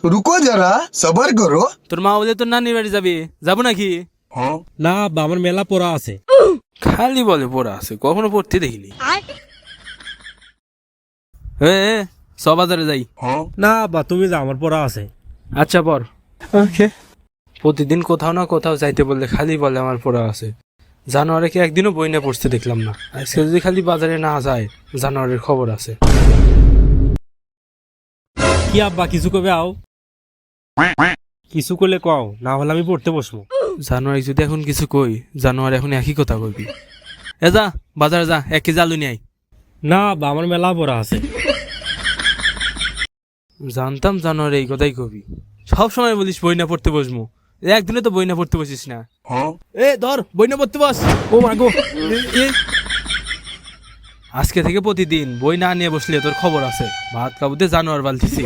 रुको जरा सबर करो। তোর মা বলে তোর নানির বাড়ি যাবি, যাবো নাকি? না আব্বা, আমার মেলা পড়া আছে। খালি বলে পড়া আছে, কখনো পড়তে দেখিনি। সব বাজারে যাই। না আব্বা, তুমি যাও, আমার পড়া আছে। আচ্ছা পর। ওকে। প্রতিদিন কোথাও না কোথাও যাইতে বললে খালি বলে আমার পড়া আছে। জানোয়ারকে একদিনও বই না পড়তে দেখলাম না। আজকে যদি খালি বাজারে না যায়, জানোয়ারের খবর আছে। কি আব্বা, কিছু কবে আও? কিছু করলে কও, না হলে আমি পড়তে বসবো। জানোয়ার যদি এখন কিছু কই, জানোয়ার এখন একই কথা কইবি। এ যা বাজারে যা, 1 কেজি আলু নিয়ে আই। না আব্বা, আমার মেলা পড়া আছে। জানতাম জানোয়ার এই কথাই কবি। সব সময় বলিস বই না পড়তে বসবো, একদিনে তো বই না পড়তে বসিস না। ধর বই না পড়তে বস। ও মা গো, আজকে থেকে প্রতিদিন বই না নিয়ে বসলে তোর খবর আছে। ভাত কাবুতে জানোয়ার বালতিছি।